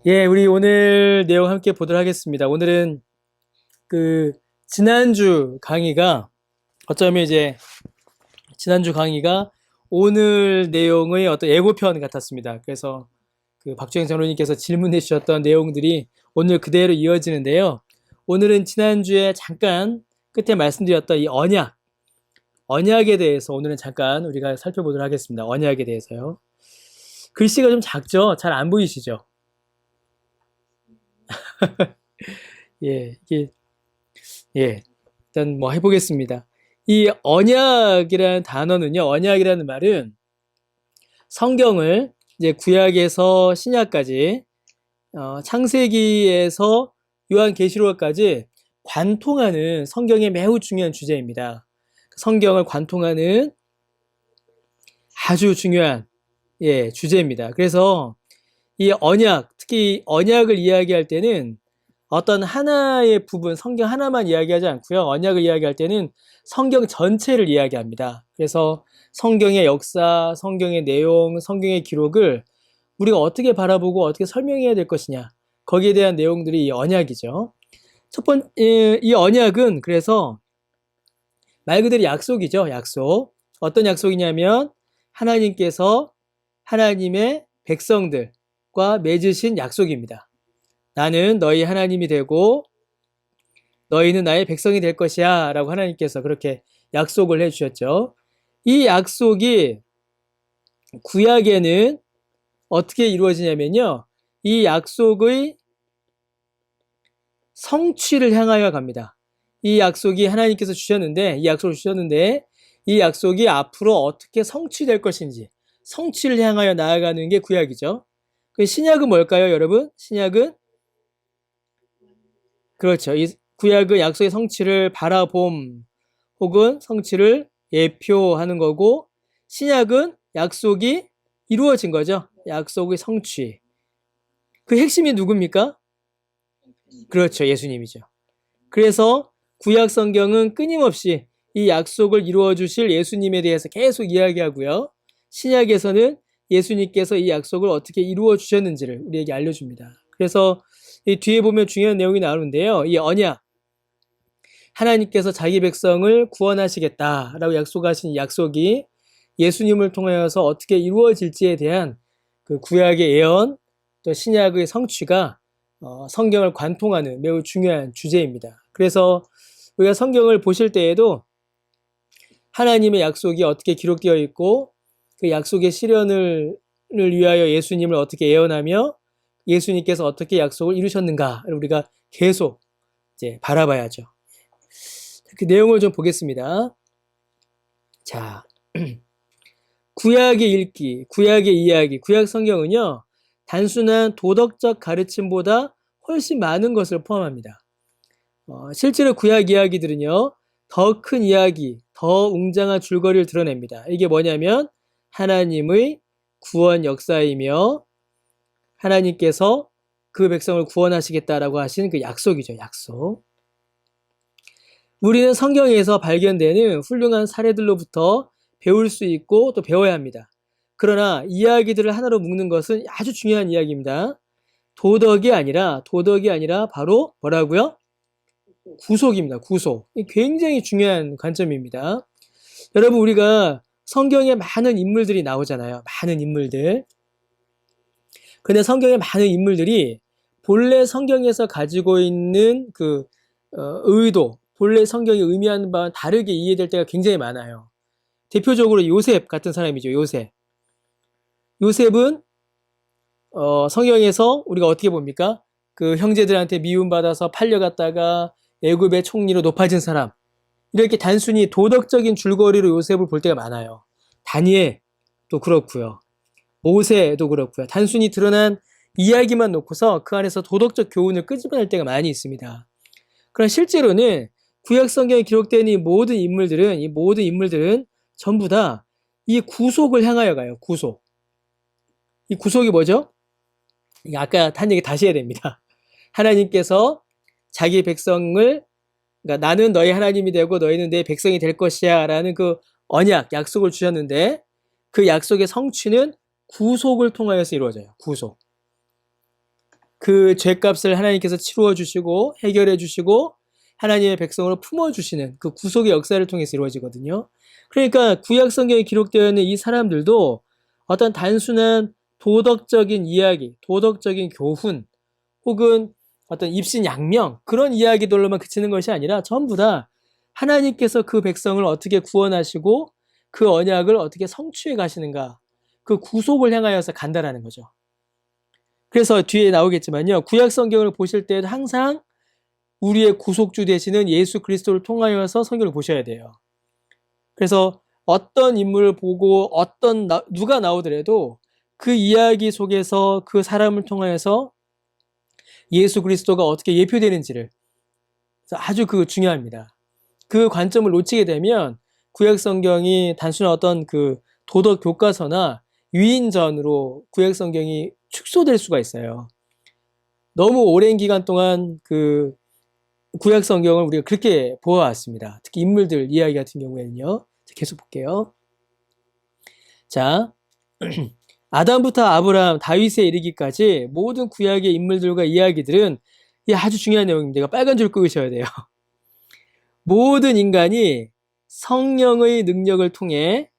예, 우리 오늘 내용 함께 보도록 하겠습니다. 오늘은 지난주 강의가 어쩌면 이제 지난주 강의가 오늘 내용의 어떤 예고편 같았습니다. 그래서 박주영 장로님께서 질문해 주셨던 내용들이 오늘 그대로 이어지는데요. 오늘은 지난주에 잠깐 끝에 말씀드렸던 이 언약에 대해서 오늘은 잠깐 우리가 살펴보도록 하겠습니다. 언약에 대해서요. 글씨가 좀 작죠? 잘 안 보이시죠? 예, 일단 뭐 해보겠습니다. 이 언약이라는 단어는요, 언약이라는 말은 성경을 이제 구약에서 신약까지, 창세기에서 요한계시록까지 관통하는 성경의 매우 중요한 주제입니다. 성경을 관통하는 아주 중요한, 주제입니다. 그래서 이 언약, 특히 언약을 이야기할 때는 어떤 하나의 부분, 성경 하나만 이야기하지 않고요. 언약을 이야기할 때는 성경 전체를 이야기합니다. 그래서 성경의 역사, 성경의 내용, 성경의 기록을 우리가 어떻게 바라보고 어떻게 설명해야 될 것이냐. 거기에 대한 내용들이 이 언약이죠. 이 언약은 그래서 말 그대로 약속이죠. 약속. 어떤 약속이냐면 하나님께서 하나님의 백성들과 맺으신 약속입니다. 나는 너희 하나님이 되고 너희는 나의 백성이 될 것이야 라고 하나님께서 그렇게 약속을 해주셨죠. 이 약속이 구약에는 어떻게 이루어지냐면요. 이 약속의 성취를 향하여 갑니다. 이 약속이 하나님께서 주셨는데 이 약속이 앞으로 어떻게 성취될 것인지 성취를 향하여 나아가는 게 구약이죠. 신약은 뭘까요, 여러분? 신약은 그렇죠. 이 구약의 약속의 성취를 바라봄 혹은 성취를 예표하는 거고, 신약은 약속이 이루어진 거죠. 약속의 성취. 그 핵심이 누굽니까? 그렇죠. 예수님이죠. 그래서 구약 성경은 끊임없이 이 약속을 이루어 주실 예수님에 대해서 계속 이야기하고요. 신약에서는 예수님께서 이 약속을 어떻게 이루어 주셨는지를 우리에게 알려줍니다. 그래서 이 뒤에 보면 중요한 내용이 나오는데요. 이 언약, 하나님께서 자기 백성을 구원하시겠다라고 약속하신 이 약속이 예수님을 통하여서 어떻게 이루어질지에 대한 그 구약의 예언, 또 신약의 성취가 성경을 관통하는 매우 중요한 주제입니다. 그래서 우리가 성경을 보실 때에도 하나님의 약속이 어떻게 기록되어 있고 그 약속의 실현을 위하여 예수님을 어떻게 예언하며 예수님께서 어떻게 약속을 이루셨는가를 우리가 계속 이제 바라봐야죠. 그 내용을 좀 보겠습니다. 자, 구약의 읽기, 구약의 이야기, 구약 성경은요, 단순한 도덕적 가르침보다 훨씬 많은 것을 포함합니다. 실제로 구약 이야기들은요, 더 큰 이야기, 더 웅장한 줄거리를 드러냅니다. 이게 뭐냐면 하나님의 구원 역사이며 하나님께서 그 백성을 구원하시겠다라고 하신 그 약속이죠, 약속. 우리는 성경에서 발견되는 훌륭한 사례들로부터 배울 수 있고 또 배워야 합니다. 그러나 이야기들을 하나로 묶는 것은 아주 중요한 이야기입니다. 도덕이 아니라 바로 뭐라고요? 구속입니다. 구속. 굉장히 중요한 관점입니다. 여러분, 우리가 성경에 많은 인물들이 나오잖아요. 많은 인물들. 근데 성경의 많은 인물들이 본래 성경에서 가지고 있는 의도, 본래 성경이 의미하는 바와 다르게 이해될 때가 굉장히 많아요. 대표적으로 요셉 같은 사람이죠. 요셉은 성경에서 우리가 어떻게 봅니까? 그 형제들한테 미움받아서 팔려갔다가 애굽의 총리로 높아진 사람. 이렇게 단순히 도덕적인 줄거리로 요셉을 볼 때가 많아요. 다니엘도 그렇고요. 모세도 그렇고요. 단순히 드러난 이야기만 놓고서 그 안에서 도덕적 교훈을 끄집어낼 때가 많이 있습니다. 그러나 실제로는 구약 성경에 기록된 이 모든 인물들은 전부 다 이 구속을 향하여 가요. 구속. 이 구속이 뭐죠? 아까 한 얘기 다시 해야 됩니다. 하나님께서 자기 백성을, 그러니까 나는 너희 하나님이 되고 너희는 내 백성이 될 것이야 라는 그 언약, 약속을 주셨는데 그 약속의 성취는 구속을 통하여서 이루어져요. 구속. 그 죄값을 하나님께서 치루어 주시고 해결해 주시고 하나님의 백성으로 품어주시는 그 구속의 역사를 통해서 이루어지거든요. 그러니까 구약 성경에 기록되어 있는 이 사람들도 어떤 단순한 도덕적인 이야기, 도덕적인 교훈, 혹은 어떤 입신양명 그런 이야기들로만 그치는 것이 아니라 전부 다 하나님께서 그 백성을 어떻게 구원하시고 그 언약을 어떻게 성취해 가시는가, 그 구속을 향하여서 간다라는 거죠. 그래서 뒤에 나오겠지만요, 구약 성경을 보실 때도 항상 우리의 구속주 되시는 예수 그리스도를 통하여서 성경을 보셔야 돼요. 그래서 어떤 인물을 보고 누가 나오더라도 그 이야기 속에서 그 사람을 통하여서 예수 그리스도가 어떻게 예표되는지를 아주 중요합니다. 그 관점을 놓치게 되면 구약 성경이 단순한 어떤 그 도덕 교과서나 유인전으로 구약 성경이 축소될 수가 있어요. 너무 오랜 기간 동안 그 구약 성경을 우리가 그렇게 보아왔습니다. 특히 인물들 이야기 같은 경우에는요. 계속 볼게요. 자, 아담부터 아브라함, 다윗에 이르기까지 모든 구약의 인물들과 이야기들은 이 아주 중요한 내용입니다. 빨간 줄 끄셔야 돼요. 모든 인간이 성령의 능력을 통해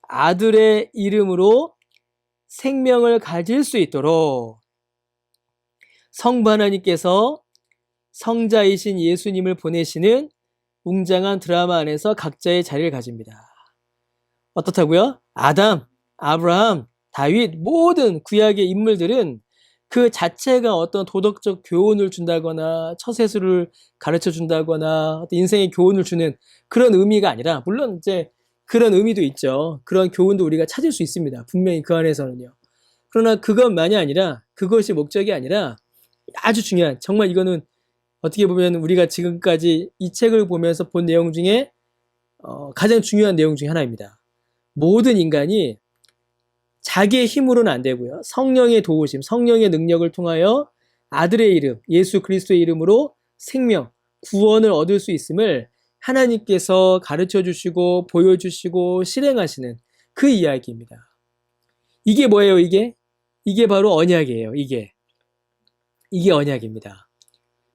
아들의 이름으로 생명을 가질 수 있도록 성부 하나님께서 성자이신 예수님을 보내시는 웅장한 드라마 안에서 각자의 자리를 가집니다. 어떻다고요? 아담, 아브라함, 다윗 모든 구약의 인물들은 그 자체가 어떤 도덕적 교훈을 준다거나 처세술을 가르쳐 준다거나 인생의 교훈을 주는 그런 의미가 아니라, 물론 이제 그런 의미도 있죠. 그런 교훈도 우리가 찾을 수 있습니다. 분명히 그 안에서는요. 그러나 그것만이 아니라, 그것이 목적이 아니라 아주 중요한, 정말 이거는 어떻게 보면 우리가 지금까지 이 책을 보면서 본 내용 중에 가장 중요한 내용 중에 하나입니다. 모든 인간이 자기의 힘으로는 안 되고요. 성령의 도우심, 성령의 능력을 통하여 아들의 이름, 예수 그리스도의 이름으로 생명, 구원을 얻을 수 있음을 하나님께서 가르쳐 주시고 보여주시고 실행하시는 그 이야기입니다. 이게 뭐예요, 이게? 이게 바로 언약이에요, 이게 언약입니다.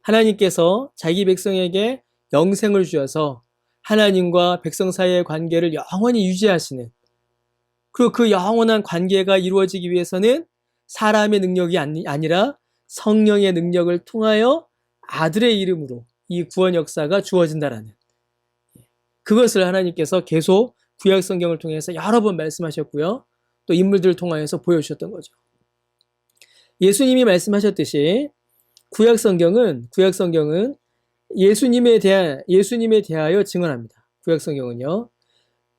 하나님께서 자기 백성에게 영생을 주셔서 하나님과 백성 사이의 관계를 영원히 유지하시는, 그리고 그 영원한 관계가 이루어지기 위해서는 사람의 능력이 아니라 성령의 능력을 통하여 아들의 이름으로 이 구원 역사가 주어진다라는, 그것을 하나님께서 계속 구약 성경을 통해서 여러 번 말씀하셨고요. 또 인물들을 통하여서 보여주셨던 거죠. 예수님이 말씀하셨듯이 구약 성경은 예수님에 대하여 증언합니다. 구약 성경은요.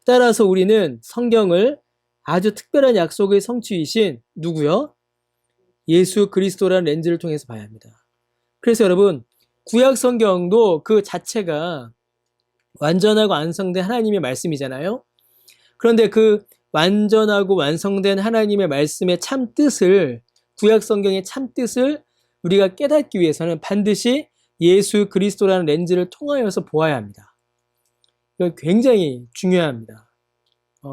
따라서 우리는 성경을 아주 특별한 약속의 성취이신 누구요? 예수 그리스도라는 렌즈를 통해서 봐야 합니다. 그래서 여러분, 구약 성경도 그 자체가 완전하고 완성된 하나님의 말씀이잖아요. 그런데 그 완전하고 완성된 하나님의 말씀의 참 뜻을, 구약 성경의 참 뜻을 우리가 깨닫기 위해서는 반드시 예수 그리스도라는 렌즈를 통하여서 보아야 합니다. 이건 굉장히 중요합니다.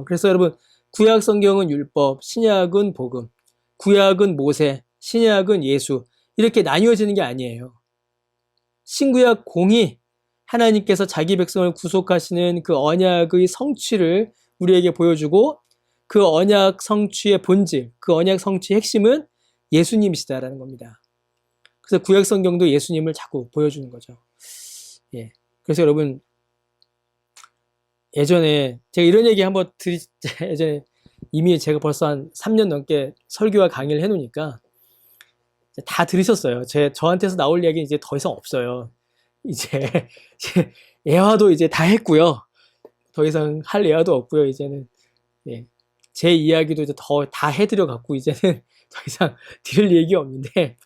그래서 여러분, 구약 성경은 율법, 신약은 복음, 구약은 모세, 신약은 예수, 이렇게 나뉘어지는 게 아니에요. 신구약 공이 하나님께서 자기 백성을 구속하시는 그 언약의 성취를 우리에게 보여주고, 그 언약 성취의 본질, 그 언약 성취의 핵심은 예수님이시다라는 겁니다. 그래서 구약 성경도 예수님을 자꾸 보여주는 거죠. 예. 그래서 여러분, 예전에 제가 이런 얘기 한번 예전에 이미 제가 벌써 한 3년 넘게 설교와 강의를 해놓으니까 다 들으셨어요. 저한테서 나올 이야기는 이제 더 이상 없어요. 이제 예화도 이제 다 했고요. 더 이상 할 예화도 없고요. 이제는 예. 제 이야기도 이제 다 해드려 갖고 이제는 더 이상 들을 얘기 없는데,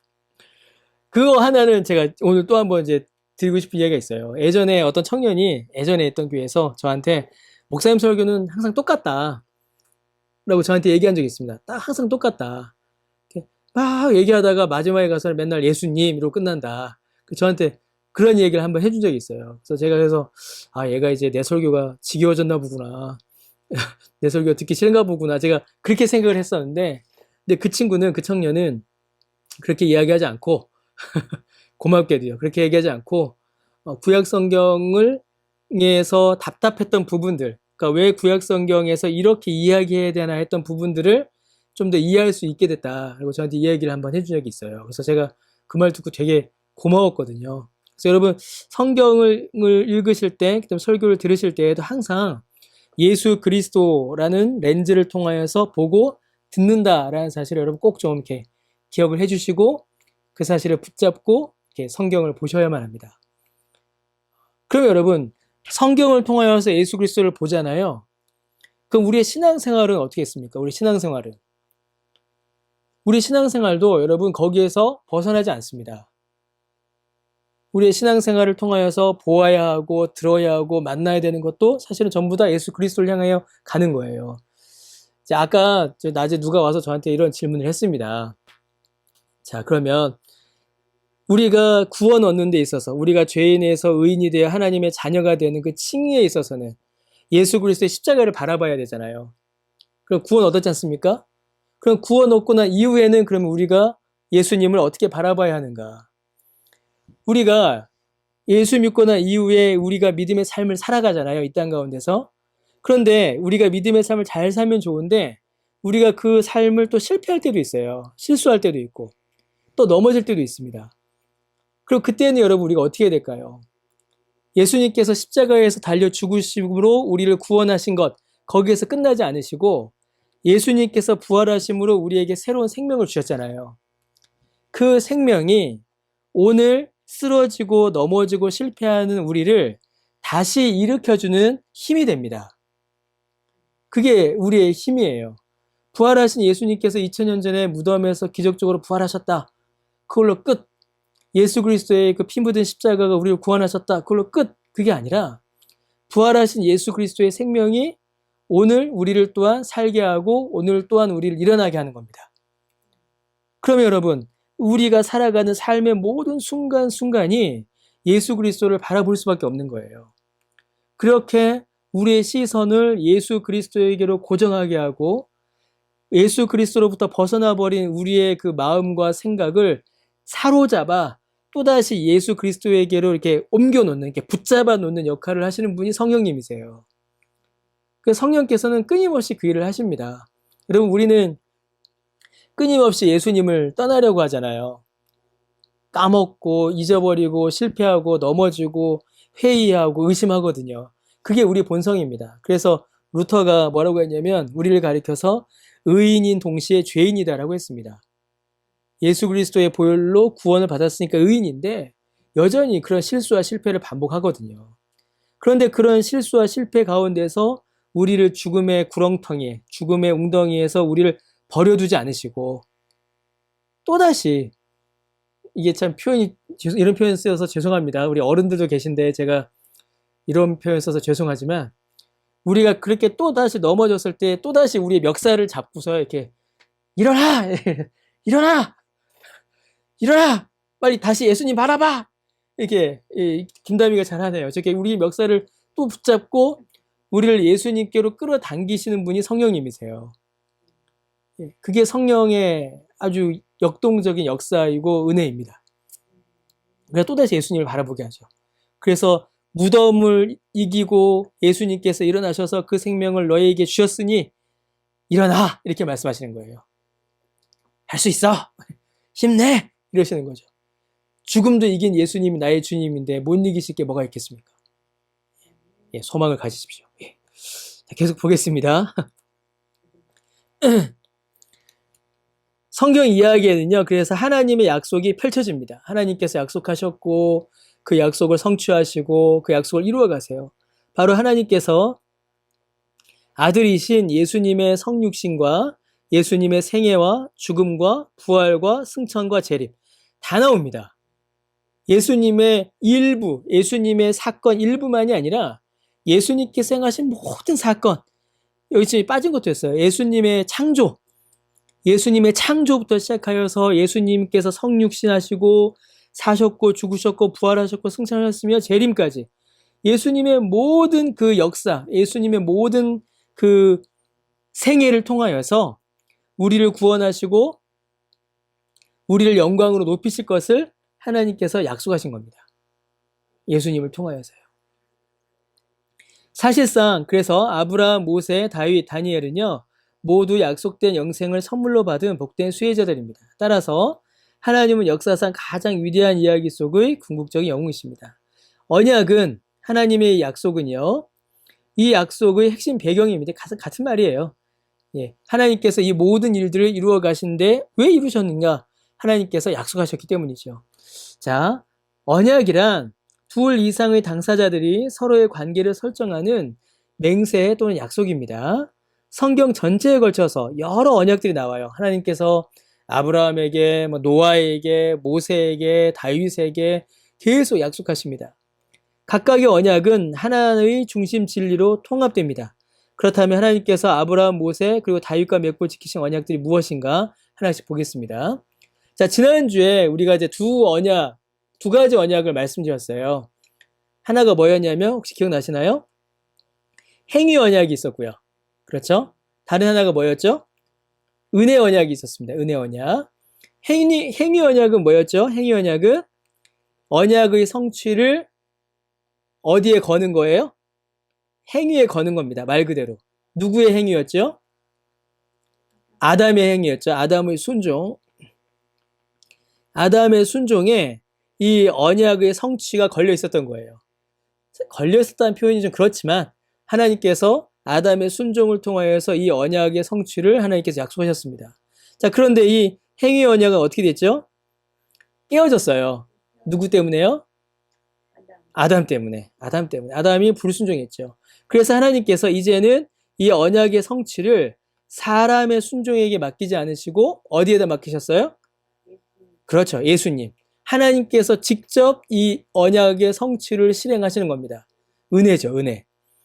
그거 하나는 제가 오늘 또 한번 이제 드리고 싶은 이야기가 있어요. 예전에 어떤 청년이 예전에 있던 교회에서 저한테 목사님 설교는 항상 똑같다 라고 저한테 얘기한 적이 있습니다. 딱 항상 똑같다. 막 얘기하다가 마지막에 가서 맨날 예수님으로 끝난다. 저한테 그런 얘기를 한번 해준 적이 있어요. 그래서 제가 얘가 이제 내 설교가 지겨워졌나 보구나. 내 설교가 듣기 싫은가 보구나. 제가 그렇게 생각을 했었는데, 근데 그 친구는, 그 청년은 그렇게 이야기하지 않고, 고맙게도요. 그렇게 얘기하지 않고, 구약 성경에서 답답했던 부분들, 그러니까 왜 구약 성경에서 이렇게 이야기해야 되나 했던 부분들을 좀 더 이해할 수 있게 됐다. 그리고 저한테 이야기를 한번 해준 적이 있어요. 그래서 제가 그 말 듣고 되게 고마웠거든요. 그래서 여러분, 성경을 읽으실 때, 그다음 설교를 들으실 때에도 항상 예수 그리스도라는 렌즈를 통하여서 보고 듣는다라는 사실을 여러분 꼭 좀 이렇게 기억을 해주시고 그 사실을 붙잡고 이렇게 성경을 보셔야만 합니다. 그러면 여러분, 성경을 통하여서 예수 그리스도를 보잖아요. 그럼 우리의 신앙생활은 어떻게 했습니까? 우리 신앙생활도 여러분 거기에서 벗어나지 않습니다. 우리의 신앙생활을 통하여서 보아야 하고 들어야 하고 만나야 되는 것도 사실은 전부 다 예수 그리스도를 향하여 가는 거예요. 자, 아까 낮에 누가 와서 저한테 이런 질문을 했습니다. 자, 그러면 우리가 구원 얻는 데 있어서 우리가 죄인에서 의인이 되어 하나님의 자녀가 되는 그 칭의에 있어서는 예수 그리스도의 십자가를 바라봐야 되잖아요. 그럼 구원 얻었지 않습니까? 그럼 구원 얻고 난 이후에는 그러면 우리가 예수님을 어떻게 바라봐야 하는가? 우리가 예수 믿고 난 이후에 우리가 믿음의 삶을 살아가잖아요. 이 땅 가운데서. 그런데 우리가 믿음의 삶을 잘 살면 좋은데 우리가 그 삶을 또 실패할 때도 있어요. 실수할 때도 있고 또 넘어질 때도 있습니다. 그럼 그때는 여러분 우리가 어떻게 해야 될까요? 예수님께서 십자가에서 달려 죽으심으로 우리를 구원하신 것 거기에서 끝나지 않으시고 예수님께서 부활하심으로 우리에게 새로운 생명을 주셨잖아요. 그 생명이 오늘 쓰러지고 넘어지고 실패하는 우리를 다시 일으켜주는 힘이 됩니다. 그게 우리의 힘이에요. 부활하신 예수님께서 2000년 전에 무덤에서 기적적으로 부활하셨다. 그걸로 끝. 예수 그리스도의 그 피 묻은 십자가가 우리를 구원하셨다. 그걸로 끝. 그게 아니라 부활하신 예수 그리스도의 생명이 오늘 우리를 또한 살게 하고 오늘 또한 우리를 일어나게 하는 겁니다. 그러면 여러분, 우리가 살아가는 삶의 모든 순간순간이 예수 그리스도를 바라볼 수밖에 없는 거예요. 그렇게 우리의 시선을 예수 그리스도에게로 고정하게 하고 예수 그리스도로부터 벗어나 버린 우리의 그 마음과 생각을 사로잡아 또다시 예수 그리스도에게로 이렇게 옮겨 놓는, 이렇게 붙잡아 놓는 역할을 하시는 분이 성령님이세요. 그 성령께서는 끊임없이 그 일을 하십니다. 여러분, 우리는 끊임없이 예수님을 떠나려고 하잖아요. 까먹고 잊어버리고 실패하고 넘어지고 회의하고 의심하거든요. 그게 우리 본성입니다. 그래서 루터가 뭐라고 했냐면 우리를 가리켜서 의인인 동시에 죄인이다라고 했습니다. 예수 그리스도의 보혈로 구원을 받았으니까 의인인데 여전히 그런 실수와 실패를 반복하거든요. 그런데 그런 실수와 실패 가운데서 우리를 죽음의 구렁텅이, 죽음의 웅덩이에서 우리를 버려두지 않으시고 또다시 이게 참 표현이 이런 표현 쓰여서 죄송합니다. 우리 어른들도 계신데 제가 이런 표현 써서 죄송하지만 우리가 그렇게 또다시 넘어졌을 때 또다시 우리의 멱살을 잡고서 이렇게 일어나! 일어나! 일어나! 빨리 다시 예수님 바라봐! 이렇게 김다미가 잘하네요. 저게 우리 멱살을 또 붙잡고 우리를 예수님께로 끌어당기시는 분이 성령님이세요. 그게 성령의 아주 역동적인 역사이고 은혜입니다. 그래서 또다시 예수님을 바라보게 하죠. 그래서 무덤을 이기고 예수님께서 일어나셔서 그 생명을 너희에게 주셨으니 일어나! 이렇게 말씀하시는 거예요. 할 수 있어! 힘내! 이러시는 거죠. 죽음도 이긴 예수님이 나의 주님인데 못 이기실 게 뭐가 있겠습니까? 예, 소망을 가지십시오. 예. 계속 보겠습니다. 성경 이야기에는요, 그래서 하나님의 약속이 펼쳐집니다. 하나님께서 약속하셨고, 그 약속을 성취하시고, 그 약속을 이루어 가세요. 바로 하나님께서 아들이신 예수님의 성육신과 예수님의 생애와 죽음과 부활과 승천과 재림 다 나옵니다. 예수님의 일부, 예수님의 사건 일부만이 아니라 예수님께서 행하신 모든 사건, 여기 지금 빠진 것도 있어요. 예수님의 창조부터 시작하여서 예수님께서 성육신하시고 사셨고 죽으셨고 부활하셨고 승천하셨으며 재림까지 예수님의 모든 그 역사, 예수님의 모든 그 생애를 통하여서 우리를 구원하시고 우리를 영광으로 높이실 것을 하나님께서 약속하신 겁니다. 예수님을 통하여서요. 사실상 그래서 아브라함, 모세, 다윗, 다니엘은요, 모두 약속된 영생을 선물로 받은 복된 수혜자들입니다. 따라서 하나님은 역사상 가장 위대한 이야기 속의 궁극적인 영웅이십니다. 언약은, 하나님의 약속은요, 이 약속의 핵심 배경입니다. 같은 말이에요. 예, 하나님께서 이 모든 일들을 이루어 가시는데 왜 이루셨는가? 하나님께서 약속하셨기 때문이죠. 자, 언약이란 둘 이상의 당사자들이 서로의 관계를 설정하는 맹세 또는 약속입니다. 성경 전체에 걸쳐서 여러 언약들이 나와요. 하나님께서 아브라함에게, 노아에게, 모세에게, 다윗에게 계속 약속하십니다. 각각의 언약은 하나의 중심 진리로 통합됩니다. 그렇다면 하나님께서 아브라함, 모세, 그리고 다윗과 맺고 지키신 언약들이 무엇인가 하나씩 보겠습니다. 자, 지난주에 우리가 이제 두 가지 언약을 말씀드렸어요. 하나가 뭐였냐면 혹시 기억나시나요? 행위 언약이 있었고요. 그렇죠? 다른 하나가 뭐였죠? 은혜 언약이 있었습니다. 은혜 언약. 행위 언약은 뭐였죠? 행위 언약은 언약의 성취를 어디에 거는 거예요? 행위에 거는 겁니다. 말 그대로. 누구의 행위였죠? 아담의 행위였죠. 아담의 순종. 아담의 순종에 이 언약의 성취가 걸려 있었던 거예요. 걸려 있었다는 표현이 좀 그렇지만 하나님께서 아담의 순종을 통하여서 이 언약의 성취를 하나님께서 약속하셨습니다. 자, 그런데 이 행위 언약은 어떻게 됐죠? 깨어졌어요. 누구 때문에요? 아담 때문에. 아담이 불순종했죠. 그래서 하나님께서 이제는 이 언약의 성취를 사람의 순종에게 맡기지 않으시고 어디에다 맡기셨어요? 그렇죠. 예수님. 하나님께서 직접 이 언약의 성취를 실행하시는 겁니다. 은혜죠, 은혜.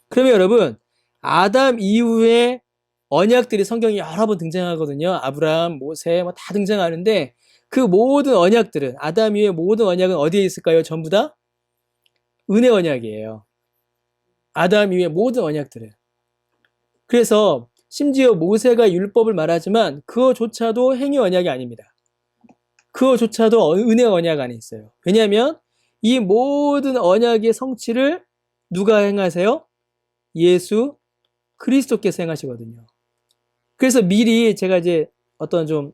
그러면 여러분, 아담 이후에 언약들이 성경에 여러 번 등장하거든요. 아브라함, 모세 다 등장하는데 그 모든 언약들은, 아담 이후의 모든 언약은 어디에 있을까요? 전부 다 은혜 언약이에요. 아담 이후의 모든 언약들은. 그래서 심지어 모세가 율법을 말하지만 그거조차도 행위 언약이 아닙니다. 그거조차도 은혜 언약 안에 있어요. 왜냐하면 이 모든 언약의 성취를 누가 행하세요? 예수 그리스도께서 행하시거든요. 그래서 미리 제가 이제 어떤 좀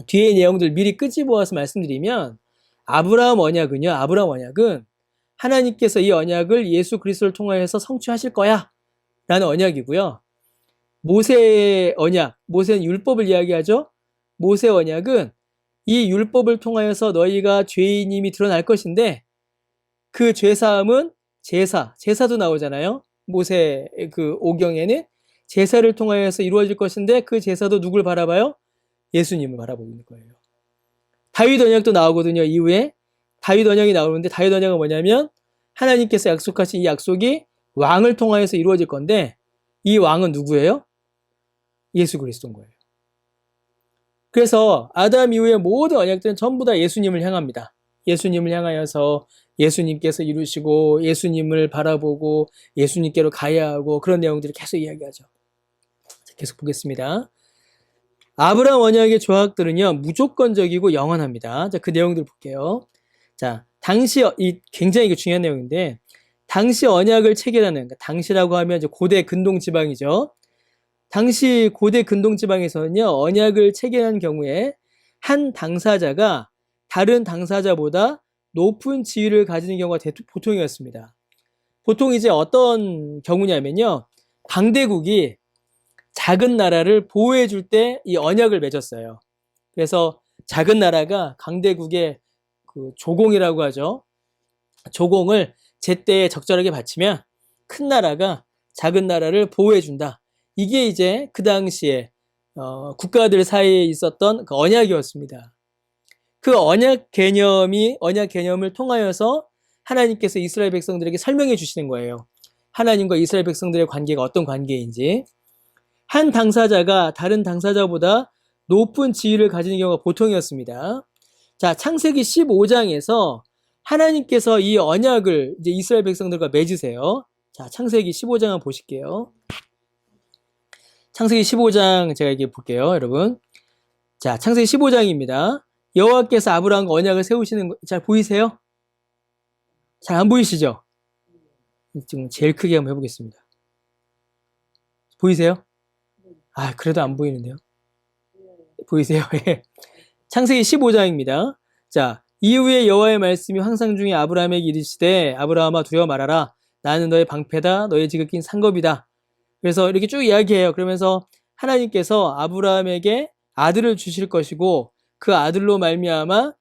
뒤의 내용들 미리 끄집어와서 말씀드리면 아브라함 언약은 하나님께서 이 언약을 예수 그리스도를 통하여서 성취하실 거야 라는 언약이고요. 모세의 언약, 모세는 율법을 이야기하죠. 모세 언약은 이 율법을 통하여서 너희가 죄인임이 드러날 것인데 그 죄사함은 제사도 나오잖아요. 모세 그 오경에는 제사를 통하여서 이루어질 것인데 그 제사도 누굴 바라봐요? 예수님을 바라보고 있는 거예요. 다윗 언약도 나오거든요. 이후에 다윗 언약이 나오는데 다윗 언약은 뭐냐면 하나님께서 약속하신 이 약속이 왕을 통하여서 이루어질 건데 이 왕은 누구예요? 예수 그리스도인 거예요. 그래서 아담 이후의 모든 언약들은 전부 다 예수님을 향합니다. 예수님을 향하여서 예수님께서 이루시고 예수님을 바라보고 예수님께로 가야 하고 그런 내용들을 계속 이야기하죠. 계속 보겠습니다. 아브라함 언약의 조항들은요, 무조건적이고 영원합니다. 자, 그 내용들 볼게요. 자, 당시, 굉장히 중요한 내용인데, 당시 언약을 체결하는, 당시라고 하면 이제 고대 근동 지방이죠. 당시 고대 근동 지방에서는요, 언약을 체결한 경우에 한 당사자가 다른 당사자보다 높은 지위를 가지는 경우가 보통이었습니다. 보통 이제 어떤 경우냐면요, 강대국이 작은 나라를 보호해줄 때 이 언약을 맺었어요. 그래서 작은 나라가 강대국의 그 조공이라고 하죠. 조공을 제때에 적절하게 바치면 큰 나라가 작은 나라를 보호해준다. 이게 이제 그 당시에 국가들 사이에 있었던 그 언약이었습니다. 그 언약 개념을 통하여서 하나님께서 이스라엘 백성들에게 설명해 주시는 거예요. 하나님과 이스라엘 백성들의 관계가 어떤 관계인지. 한 당사자가 다른 당사자보다 높은 지위를 가지는 경우가 보통이었습니다. 자, 창세기 15장에서 하나님께서 이 언약을 이제 이스라엘 백성들과 맺으세요. 자, 창세기 15장 한번 보실게요. 창세기 15장 제가 이렇게 볼게요, 여러분. 자, 창세기 15장입니다. 여호와께서 아브라함과 언약을 세우시는 거 잘 보이세요? 잘 안 보이시죠? 지금 제일 크게 한번 해보겠습니다. 보이세요? 아, 그래도 안 보이는데요. 보이세요? 예. 창세기 15장입니다. 자, 이후에 여호와의 말씀이 환상 중에 아브라함에게 이르시되 아브라함아 두려워 말아라. 나는 너의 방패다. 너의 지극긴 상급이다. 그래서 이렇게 쭉 이야기해요. 그러면서 하나님께서 아브라함에게 아들을 주실 것이고 그 아들로 말미암아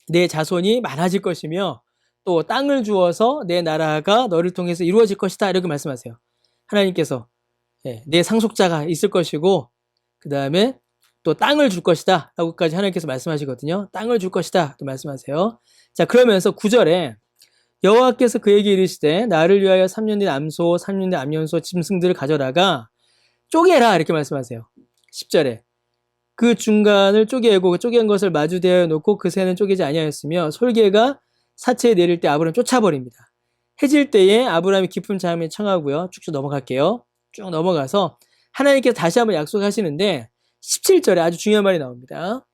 내 자손이 많아질 것이며 또 땅을 주어서 내 나라가 너를 통해서 이루어질 것이다. 이렇게 말씀하세요. 하나님께서 내 상속자가 있을 것이고 그 다음에 또 땅을 줄 것이다 라고까지 하나님께서 말씀하시거든요. 땅을 줄 것이다 또 말씀하세요. 자, 그러면서 9절에 여호와께서 그에게 이르시되 나를 위하여 3년 된 암소 3년 된 암연소 짐승들을 가져다가 쪼개라 이렇게 말씀하세요. 10절에 그 중간을 쪼개고 그 쪼갠 것을 마주대어 놓고 그 새는 쪼개지 아니하였으며 솔개가 사체에 내릴 때 아브라함을 쫓아버립니다. 해질 때에 아브라함이 깊은 잠에 청하고요. 쭉쭉 넘어갈게요. 쭉 넘어가서 하나님께서 다시 한번 약속하시는데 17절에 아주 중요한 말이 나옵니다.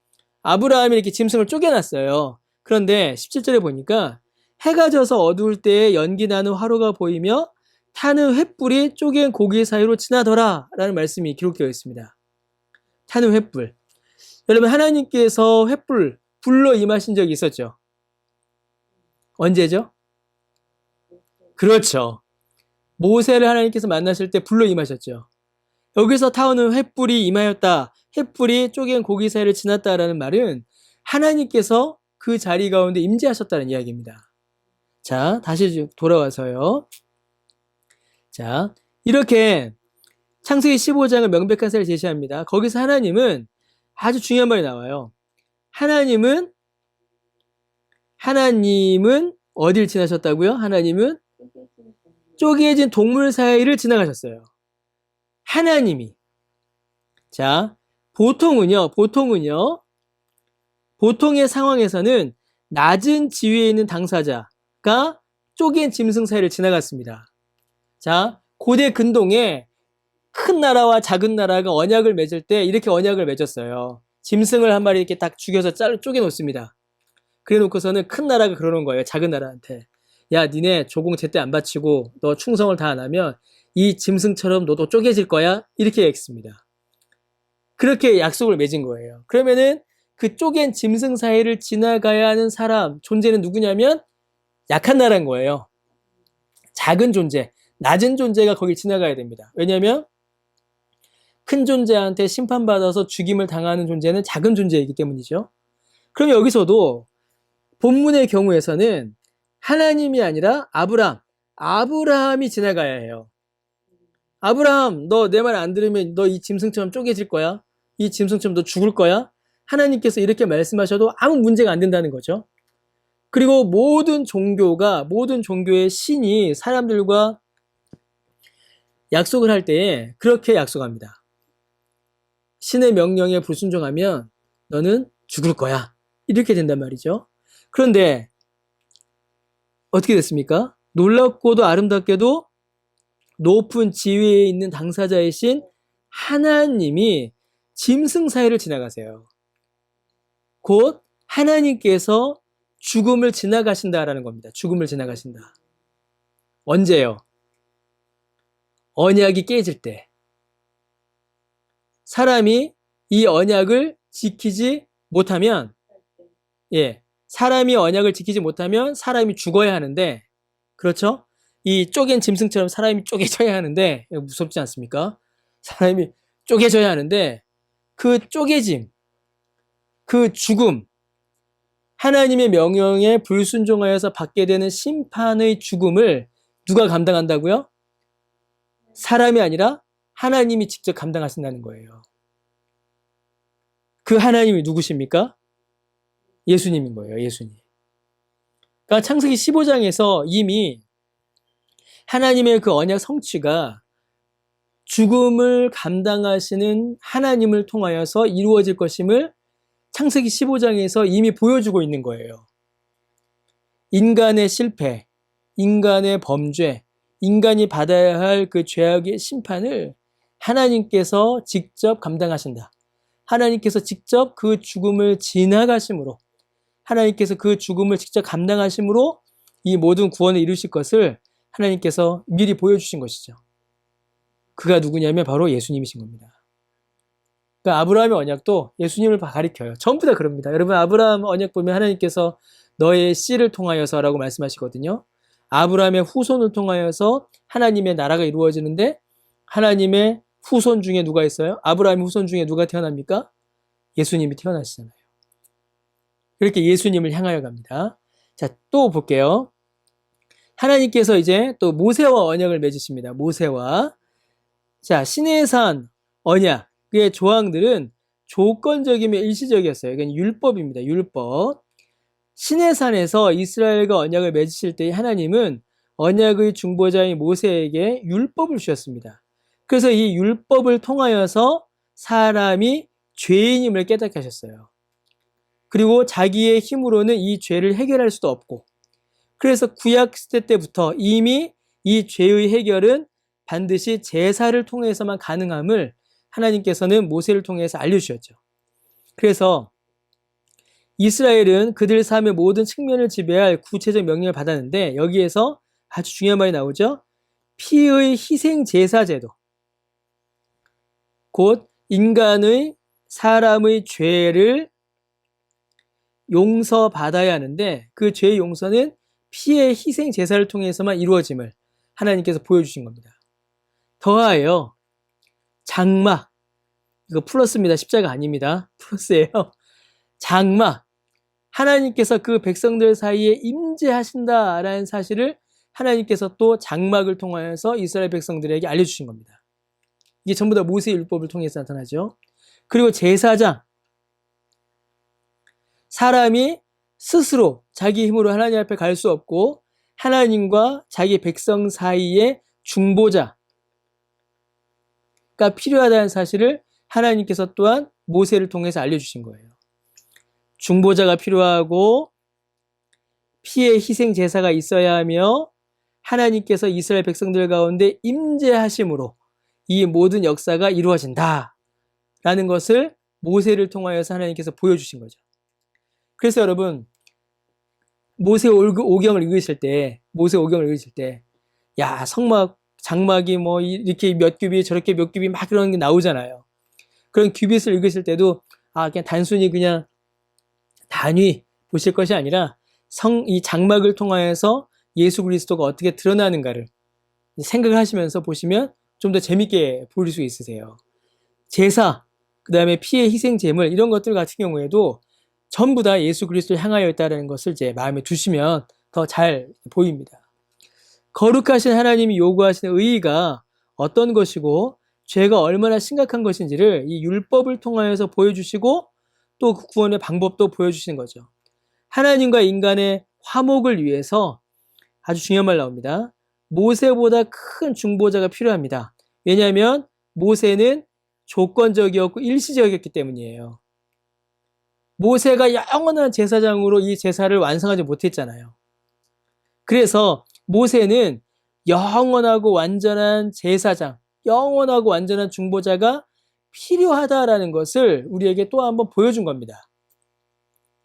아브라함이 이렇게 짐승을 쪼개놨어요. 그런데 17절에 보니까 해가 져서 어두울 때에 연기 나는 화로가 보이며 타는 횃불이 쪼갠 고기 사이로 지나더라 라는 말씀이 기록되어 있습니다. 타는 횃불. 여러분 하나님께서 횃불, 불로 임하신 적이 있었죠? 언제죠? 그렇죠. 모세를 하나님께서 만나실 때 불로 임하셨죠. 여기서 타오는 횃불이 임하였다. 횃불이 쪼갠 고기 사이를 지났다라는 말은 하나님께서 그 자리 가운데 임재하셨다는 이야기입니다. 자, 다시 돌아와서요. 자, 이렇게 창세기 15장은 명백한 사를 제시합니다. 거기서 하나님은 아주 중요한 말이 나와요. 하나님은 어딜 지나셨다고요? 하나님은 쪼개진 동물 사이를 지나가셨어요. 하나님이. 자, 보통의 상황에서는 낮은 지위에 있는 당사자가 쪼갠 짐승 사이를 지나갔습니다. 자, 고대 근동에 큰 나라와 작은 나라가 언약을 맺을 때 이렇게 언약을 맺었어요. 짐승을 한 마리 이렇게 딱 죽여서 쪼개 놓습니다. 그래 놓고서는 큰 나라가 그러는 거예요. 작은 나라한테. 야, 니네 조공 제때 안 바치고 너 충성을 다 안 하면 이 짐승처럼 너도 쪼개질 거야? 이렇게 했습니다. 그렇게 약속을 맺은 거예요. 그러면은 그 쪼갠 짐승 사이를 지나가야 하는 사람, 존재는 누구냐면 약한 나라인 거예요. 작은 존재, 낮은 존재가 거길 지나가야 됩니다. 왜냐하면 큰 존재한테 심판받아서 죽임을 당하는 존재는 작은 존재이기 때문이죠. 그럼 여기서도 본문의 경우에서는 하나님이 아니라 아브라함이 지나가야 해요. 아브라함, 너 내 말 안 들으면 너 이 짐승처럼 쪼개질 거야? 이 짐승처럼 너 죽을 거야? 하나님께서 이렇게 말씀하셔도 아무 문제가 안 된다는 거죠. 그리고 모든 종교의 신이 사람들과 약속을 할 때에 그렇게 약속합니다. 신의 명령에 불순종하면 너는 죽을 거야. 이렇게 된단 말이죠. 그런데 어떻게 됐습니까? 놀랍고도 아름답게도 높은 지위에 있는 당사자이신 하나님이 짐승 사이를 지나가세요. 곧 하나님께서 죽음을 지나가신다라는 겁니다. 죽음을 지나가신다. 언제요? 언약이 깨질 때. 사람이 이 언약을 지키지 못하면, 사람이 언약을 지키지 못하면 사람이 죽어야 하는데, 그렇죠? 이 쪼갠 짐승처럼 사람이 쪼개져야 하는데, 무섭지 않습니까? 사람이 쪼개져야 하는데, 그 쪼개짐, 그 죽음, 하나님의 명령에 불순종하여서 받게 되는 심판의 죽음을 누가 감당한다고요? 사람이 아니라 하나님이 직접 감당하신다는 거예요. 그 하나님이 누구십니까? 예수님인 거예요. 예수님. 그러니까 창세기 15장에서 이미 하나님의 그 언약 성취가 죽음을 감당하시는 하나님을 통하여서 이루어질 것임을 창세기 15장에서 이미 보여주고 있는 거예요. 인간의 실패, 인간의 범죄, 인간이 받아야 할 그 죄악의 심판을 하나님께서 직접 감당하신다. 하나님께서 직접 그 죽음을 지나가심으로, 하나님께서 그 죽음을 직접 감당하심으로 이 모든 구원을 이루실 것을 하나님께서 미리 보여주신 것이죠. 그가 누구냐면 바로 예수님이신 겁니다. 그러니까 아브라함의 언약도 예수님을 가리켜요. 전부 다 그럽니다. 여러분, 아브라함 언약 보면 하나님께서 너의 씨를 통하여서라고 말씀하시거든요. 아브라함의 후손을 통하여서 하나님의 나라가 이루어지는데, 하나님의 후손 중에 누가 있어요? 아브라함의 후손 중에 누가 태어납니까? 예수님이 태어나시잖아요. 이렇게 예수님을 향하여 갑니다. 자, 또 볼게요. 하나님께서 이제 또 모세와 언약을 맺으십니다. 모세와. 자, 시내산 언약. 그의 조항들은 조건적이며 일시적이었어요. 이건 율법입니다. 율법. 시내산에서 이스라엘과 언약을 맺으실 때 하나님은 언약의 중보자인 모세에게 율법을 주셨습니다. 그래서 이 율법을 통하여서 사람이 죄인임을 깨닫게 하셨어요. 그리고 자기의 힘으로는 이 죄를 해결할 수도 없고, 그래서 구약 시대 때부터 이미 이 죄의 해결은 반드시 제사를 통해서만 가능함을 하나님께서는 모세를 통해서 알려주셨죠. 그래서 이스라엘은 그들 삶의 모든 측면을 지배할 구체적 명령을 받았는데, 여기에서 아주 중요한 말이 나오죠. 피의 희생 제사 제도, 곧 인간의 사람의 죄를 용서받아야 하는데, 그 죄의 용서는 피의 희생 제사를 통해서만 이루어짐을 하나님께서 보여주신 겁니다. 더하여 장막, 이거 플러스입니다. 십자가 아닙니다. 플러스예요. 장막, 하나님께서 그 백성들 사이에 임재하신다라는 사실을 하나님께서 또 장막을 통하여서 이스라엘 백성들에게 알려주신 겁니다. 이게 전부 다 모세의 율법을 통해서 나타나죠. 그리고 제사장, 사람이 스스로 자기 힘으로 하나님 앞에 갈 수 없고 하나님과 자기 백성 사이에 중보자가 필요하다는 사실을 하나님께서 또한 모세를 통해서 알려주신 거예요. 중보자가 필요하고 피의 희생 제사가 있어야 하며 하나님께서 이스라엘 백성들 가운데 임재하심으로 이 모든 역사가 이루어진다라는 것을 모세를 통하여서 하나님께서 보여주신 거죠. 그래서 여러분, 모세 오경을 읽으실 때, 야, 성막, 장막이 뭐 이렇게 몇 규빗, 저렇게 몇 규빗 막 그런 게 나오잖아요. 그런 규빗을 읽으실 때도 그냥 단순히 그냥 단위 보실 것이 아니라 이 장막을 통하여서 예수 그리스도가 어떻게 드러나는가를 생각을 하시면서 보시면 좀 더 재밌게 볼 수 있으세요. 제사, 그 다음에 피의 희생 제물, 이런 것들 같은 경우에도 전부 다 예수 그리스도를 향하여 있다는 것을 이제 마음에 두시면 더 잘 보입니다. 거룩하신 하나님이 요구하시는 의의가 어떤 것이고 죄가 얼마나 심각한 것인지를 이 율법을 통하여서 보여주시고 또 그 구원의 방법도 보여주시는 거죠. 하나님과 인간의 화목을 위해서 아주 중요한 말 나옵니다. 모세보다 큰 중보자가 필요합니다. 왜냐하면 모세는 조건적이었고 일시적이었기 때문이에요. 모세가 영원한 제사장으로 이 제사를 완성하지 못했잖아요. 그래서 모세는 영원하고 완전한 제사장, 영원하고 완전한 중보자가 필요하다라는 것을 우리에게 또 한번 보여준 겁니다.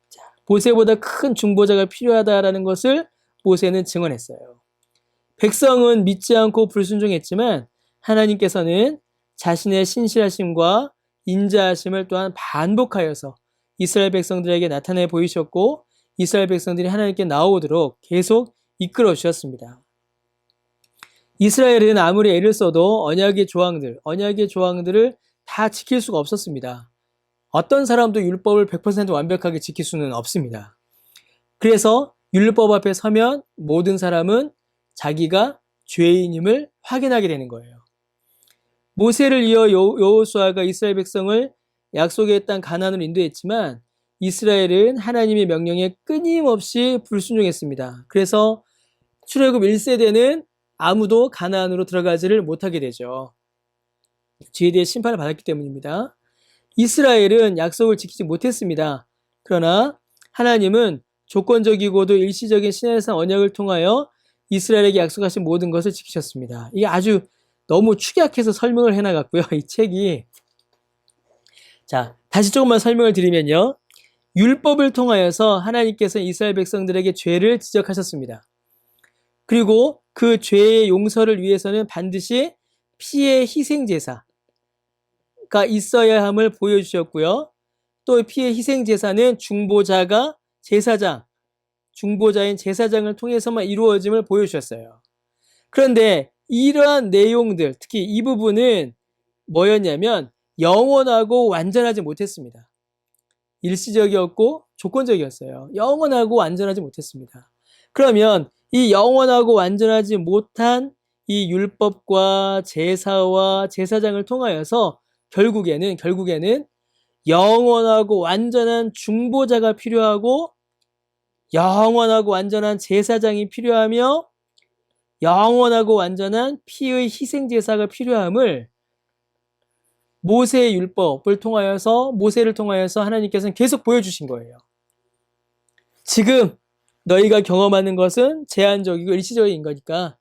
자, 모세보다 큰 중보자가 필요하다라는 것을 모세는 증언했어요. 백성은 믿지 않고 불순종했지만 하나님께서는 자신의 신실하심과 인자하심을 또한 반복하여서 이스라엘 백성들에게 나타내 보이셨고 이스라엘 백성들이 하나님께 나오도록 계속 이끌어 주셨습니다. 이스라엘은 아무리 애를 써도 언약의 조항들을 다 지킬 수가 없었습니다. 어떤 사람도 율법을 100% 완벽하게 지킬 수는 없습니다. 그래서 율법 앞에 서면 모든 사람은 자기가 죄인임을 확인하게 되는 거예요. 모세를 이어 여호수아가 이스라엘 백성을 약속의 땅 가나안으로 인도했지만 이스라엘은 하나님의 명령에 끊임없이 불순종했습니다. 그래서 출애굽 1세대는 아무도 가나안으로 들어가지를 못하게 되죠. 죄에 대해 심판을 받았기 때문입니다. 이스라엘은 약속을 지키지 못했습니다. 그러나 하나님은 조건적이고도 일시적인 시내산 언약을 통하여 이스라엘에게 약속하신 모든 것을 지키셨습니다. 이게 아주 너무 축약해서 설명을 해나갔고요. 이 책이. 자, 다시 조금만 설명을 드리면요. 율법을 통하여서 하나님께서 이스라엘 백성들에게 죄를 지적하셨습니다. 그리고 그 죄의 용서를 위해서는 반드시 피의 희생제사가 있어야 함을 보여주셨고요. 또 피의 희생제사는 중보자가 중보자인 제사장을 통해서만 이루어짐을 보여주셨어요. 그런데 이러한 내용들, 특히 이 부분은 뭐였냐면 영원하고 완전하지 못했습니다. 일시적이었고 조건적이었어요. 영원하고 완전하지 못했습니다. 그러면 이 영원하고 완전하지 못한 이 율법과 제사와 제사장을 통하여서 결국에는 영원하고 완전한 중보자가 필요하고 영원하고 완전한 제사장이 필요하며 영원하고 완전한 피의 희생제사가 필요함을 모세의 율법을 통하여서 모세를 통하여서 하나님께서는 계속 보여주신 거예요. 지금 너희가 경험하는 것은 제한적이고 일시적인 거니까